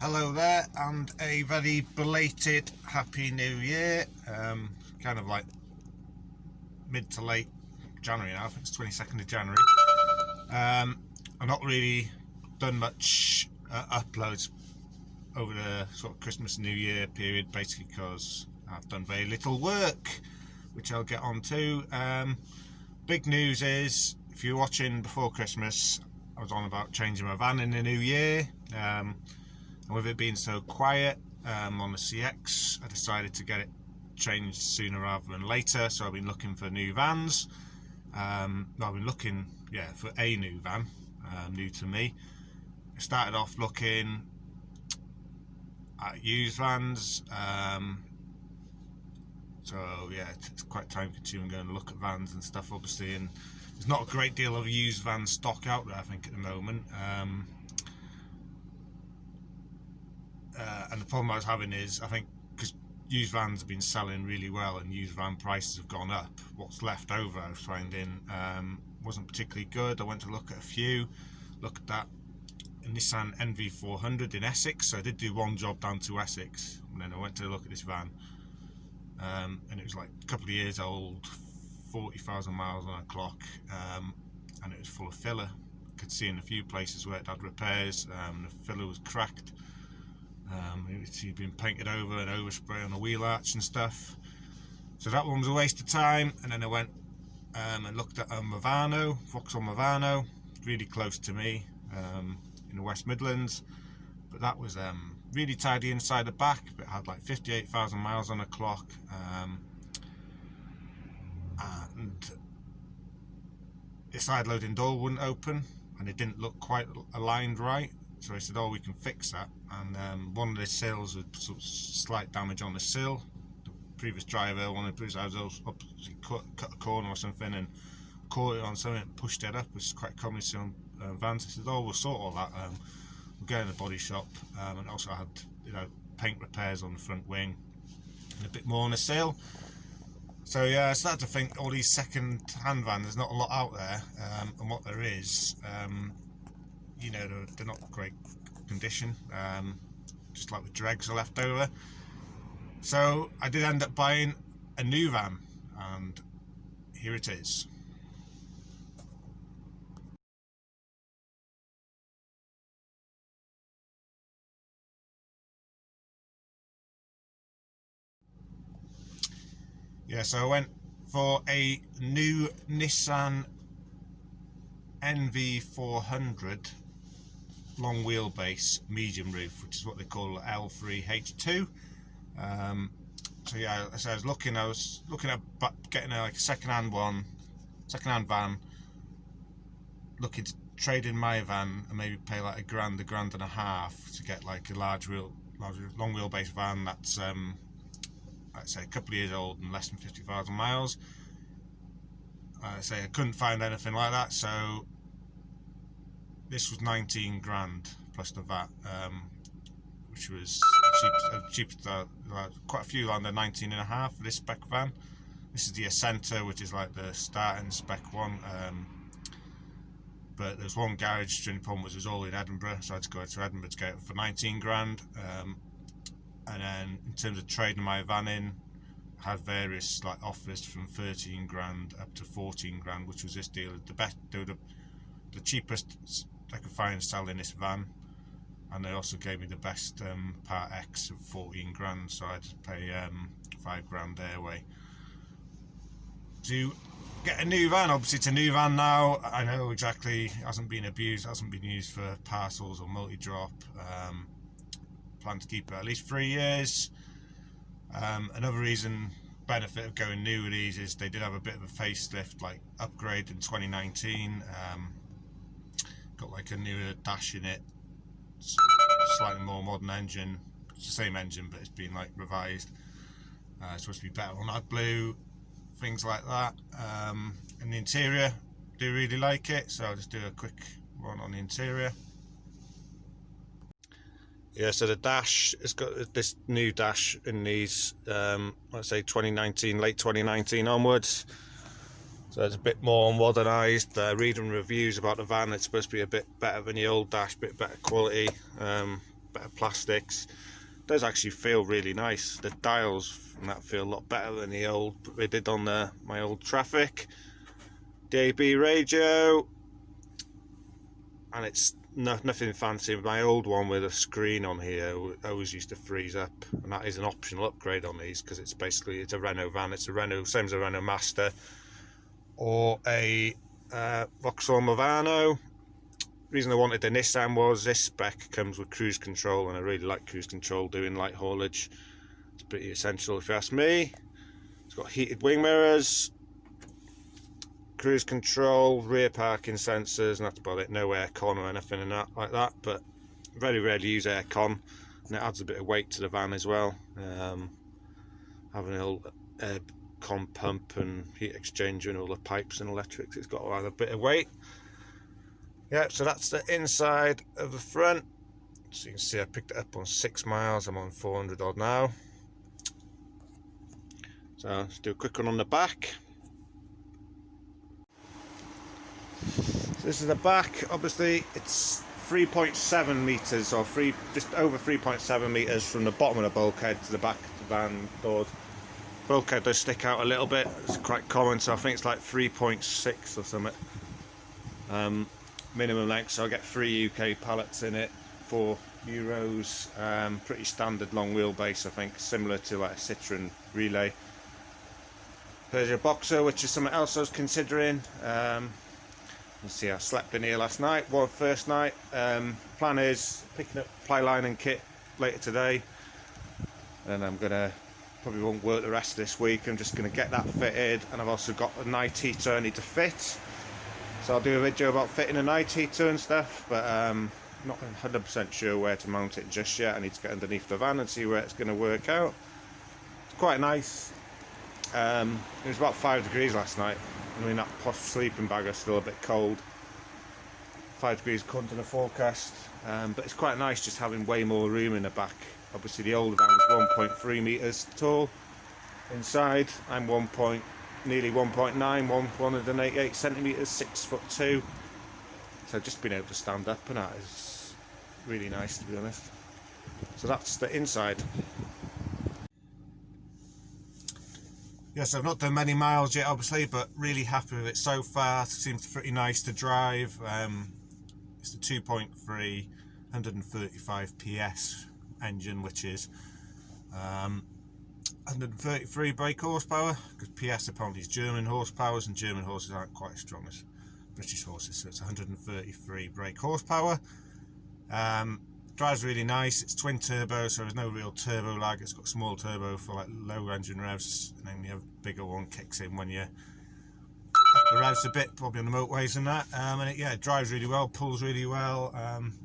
Hello there, and a very belated Happy New Year. Kind of like mid to late January now. I think it's 22nd of January. I've not really done much uploads over the sort of Christmas and New Year period, basically because I've done very little work, which I'll get on to. Big news is, if you're watching before Christmas, I was on about changing my van in the new year. And with it being so quiet on the CX, I decided to get it changed sooner rather than later. So I've been looking for new vans. I've been looking, for a new van, new to me. I started off looking at used vans. It's quite time consuming going to look at vans and stuff, obviously, and there's not a great deal of used van stock out there, I think, at the moment. And the problem I was having is, I think, because used vans have been selling really well and used van prices have gone up, what's left over I was finding wasn't particularly good. I went to look at a few, look at that Nissan NV400 in Essex. So I did do one job down to Essex, and then I went to look at this van, and it was like a couple of years old, 40,000 miles on a clock, and it was full of filler. I could see in a few places where it had repairs, the filler was cracked. He'd been painted over and overspray on the wheel arch and stuff. So that one was a waste of time. And then I went and looked at a Movano, Vauxhall Movano, really close to me, in the West Midlands. But that was really tidy inside the back, but it had like 58,000 miles on the clock. And the side loading door wouldn't open, and it didn't look quite aligned right. So I said, we can fix that. And one of the sills had sort of slight damage on the sill. The previous driver, one of the previous drivers, cut a corner or something and caught it on something and pushed it up, which is quite common on vans. I said, we'll sort all that. We'll go in the body shop. And also I had, paint repairs on the front wing and a bit more on the sill. So I started to think, all these second-hand vans, there's not a lot out there, and what there is, they're not great condition, just like the dregs are left over. So I did end up buying a new van, and here it is. So I went for a new Nissan NV400 long wheelbase medium roof, which is what they call L3H2. So I was looking at getting a second-hand van, looking to trade in my van and maybe pay like a grand and a half to get like a large long wheelbase van that's I'd say a couple of years old and less than 50,000 miles. I couldn't find anything like that, so this was 19 grand plus the VAT, which was cheapest, quite a few under 19 and a half for this spec van. This is the Ascenta, which is like the starting spec one, but there's one garage. The only problem was it was all in Edinburgh, so I had to go to Edinburgh to get it for 19 grand. And then in terms of trading my van in, I had various like offers from 13 grand up to 14 grand, which was this deal. The cheapest I could find selling this van, and they also gave me the best Part X of 14 grand, so I had to pay 5 grand their way to get a new van. Obviously it's a new van now, I know exactly, it hasn't been abused, it hasn't been used for parcels or multi-drop. Plan to keep it at least 3 years. Another benefit of going new with these is they did have a bit of a facelift, like upgrade in 2019. Got like a newer dash in it, slightly more modern engine. It's the same engine, but it's been like revised. It's supposed to be better on AdBlue, things like that. And the interior, do really like it, so I'll just do a quick one on the interior. So the dash, it's got this new dash in these, let's say 2019, late 2019 onwards. So it's a bit more modernised. Reading reviews about the van, it's supposed to be a bit better than the old dash, bit better quality. better plastics. It does actually feel really nice. The dials from that feel a lot better than the old they did on my old Traffic. DAB radio, and it's nothing fancy. My old one with a screen on here always used to freeze up, and that is an optional upgrade on these because it's a Renault van. It's a Renault, same as a Renault Master or a Vauxhall Movano. The reason I wanted the Nissan was this spec comes with cruise control, and I really like cruise control doing light haulage. It's pretty essential if you ask me. It's got heated wing mirrors, cruise control, rear parking sensors, and that's about it. No aircon or anything in that like that, but very rarely use aircon, and it adds a bit of weight to the van as well. Having a little aircon pump and heat exchanger and all the pipes and electrics, it's got a bit of weight. Yeah, so that's the inside of the front. So you can see I picked it up on 6 miles. I'm on 400 odd now. So let's do a quick one on the back. So this is the back. Obviously it's 3.7 meters, or just over 3.7 meters from the bottom of the bulkhead to the back of the van doors. Bulkhead does stick out a little bit. It's quite common, so I think it's like 3.6 or something. Minimum length, so I get 3 UK pallets in it, €4. Pretty standard long wheelbase, I think, similar to like a Citroen Relay. Peugeot Boxer, which is something else I was considering. You see, I slept in here last night, first night. Plan is picking up ply line and kit later today, and I'm gonna probably won't work the rest of this week. I'm just gonna get that fitted, and I've also got a night heater I need to fit. So I'll do a video about fitting a night heater and stuff, but not 100% sure where to mount it just yet. I need to get underneath the van and see where it's going to work out. It's quite nice. It was about 5 degrees last night. I mean, that posh sleeping bag is still a bit cold. 5 degrees according to the forecast, but it's quite nice just having way more room in the back. Obviously the older van was 1.3 meters tall inside. I'm nearly 1.9, 188 centimeters, 6'2". So just being able to stand up and that is really nice, to be honest. So that's the inside. Yes, I've not done many miles yet, obviously, but really happy with it so far. It seems pretty nice to drive. It's the 2.3, 135 PS engine, which is 133 brake horsepower, because PS apparently is German horsepowers, and German horses aren't quite as strong as British horses, so it's 133 brake horsepower. Drives really nice. It's twin turbo, so there's no real turbo lag. It's got small turbo for like low engine revs, and then you have a bigger one kicks in when you up the revs a bit, probably on the motorways and that. And it drives really well, pulls really well.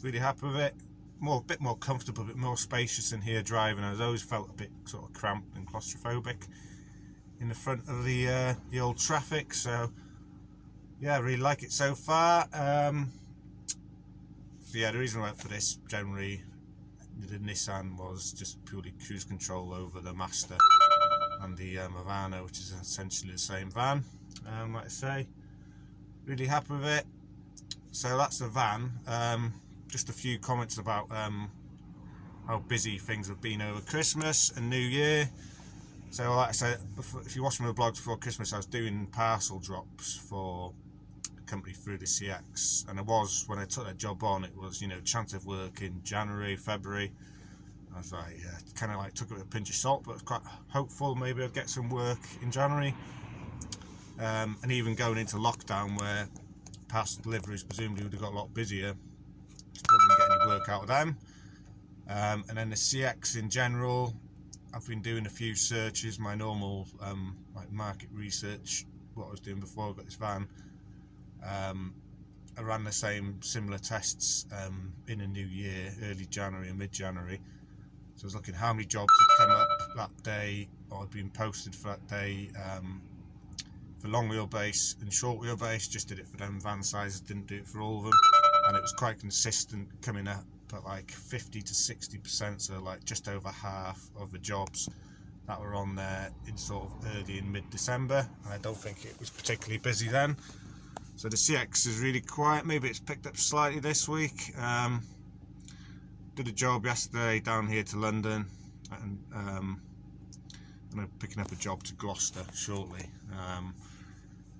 Really happy with it. A bit more comfortable, a bit more spacious in here driving. I've always felt a bit sort of cramped and claustrophobic in the front of the old Traffic. So yeah, I really like it so far. Yeah, the reason I went for this generally, the Nissan, was just purely cruise control over the Master and the Movano, which is essentially the same van. Like I say, really happy with it. So that's the van. Just a few comments about how busy things have been over Christmas and New Year. So like I said, if you watch my vlogs before Christmas, I was doing parcel drops for the company through the CX, and when I took that job on, it was, chance of work in January, February. I was like, yeah, kind of like took it with a pinch of salt, but I was quite hopeful maybe I'd get some work in January. And even going into lockdown, where parcel deliveries presumably would have got a lot busier, still didn't get any work out of them. And then the CX in general, I've been doing a few searches, my normal like market research, what I was doing before I got this van. I ran the similar tests in the new year, early January and mid-January. So I was looking how many jobs had come up that day or had been posted for that day, for long wheelbase and short wheelbase. Just did it for them van sizes, didn't do it for all of them, and it was quite consistent, coming up at like 50 to 60%, so like just over half of the jobs that were on there in sort of early and mid-December, and I don't think it was particularly busy then. So the CX is really quiet. Maybe it's picked up slightly this week. did a job yesterday down here to London, and I'm picking up a job to Gloucester shortly.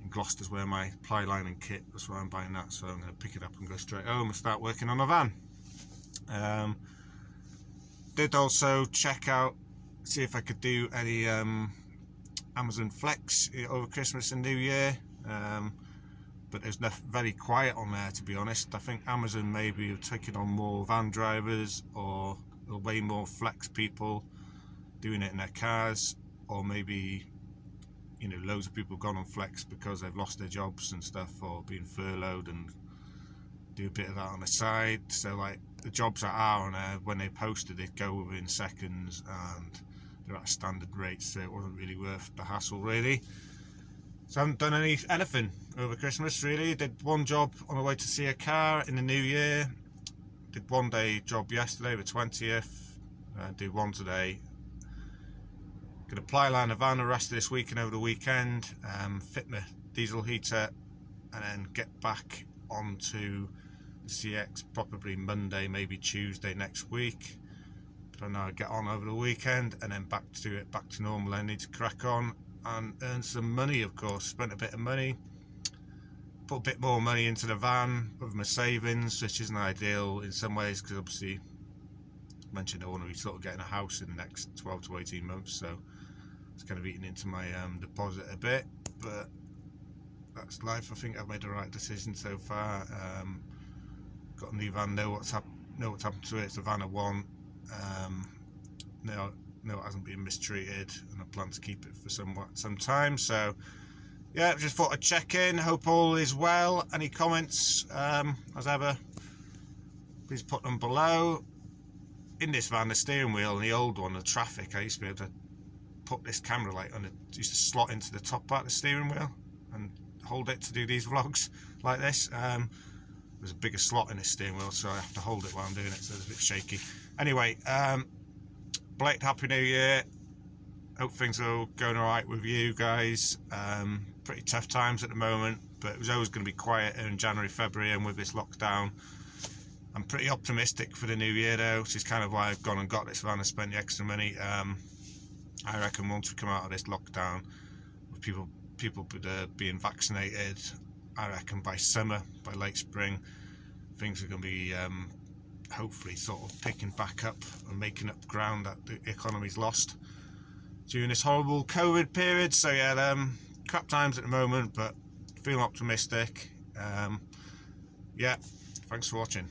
In Gloucester's where my ply lining kit, that's where I'm buying that, so I'm going to pick it up and go straight home and start working on a van. Did also check out, see if I could do any Amazon Flex over Christmas and New Year, but there's very quiet on there, to be honest. I think Amazon maybe have taken on more van drivers or way more flex people doing it in their cars, or maybe, you know, loads of people have gone on flex because they've lost their jobs and stuff, or been furloughed and do a bit of that on the side. So like the jobs that are on there, when they posted, they'd go within seconds and they're at standard rates, so it wasn't really worth the hassle really. So I haven't done anything over Christmas really. Did one job on the way to see a car in the new year, did one day job yesterday, the 20th, did one today. Gonna ply line a van the rest of this week and over the weekend, fit my diesel heater, and then get back onto the CX probably Monday, maybe Tuesday next week. Don't know how to get on over the weekend, and then back to normal. I need to crack on and earn some money, of course. Spent a bit of money, put a bit more money into the van with my savings, which isn't ideal in some ways, because obviously I mentioned I want to be sort of getting a house in the next 12 to 18 months, so it's kind of eating into my deposit a bit, but that's life. I think I've made the right decision so far. Got a new van, know what's happened to it. It's a van I want. No, it hasn't been mistreated, and I plan to keep it for some time. So yeah, just thought I'd check in. Hope all is well. Any comments, as ever, please put them below. In this van, the steering wheel and the old one, the Traffic, I used to be able to put this camera light on it, used to slot into the top part of the steering wheel and hold it to do these vlogs like this. There's a bigger slot in this steering wheel, so I have to hold it while I'm doing it, so it's a bit shaky. Anyway, Blake, Happy New Year. Hope things are going alright with you guys. Pretty tough times at the moment, but it was always going to be quieter in January, February, and with this lockdown, I'm pretty optimistic for the new year though, which is kind of why I've gone and got this van and spent the extra money. I reckon once we come out of this lockdown, with people being vaccinated, I reckon by summer, by late spring, things are going to be hopefully sort of picking back up and making up ground that the economy's lost during this horrible COVID period. So yeah, crap times at the moment, but feeling optimistic. Yeah, thanks for watching.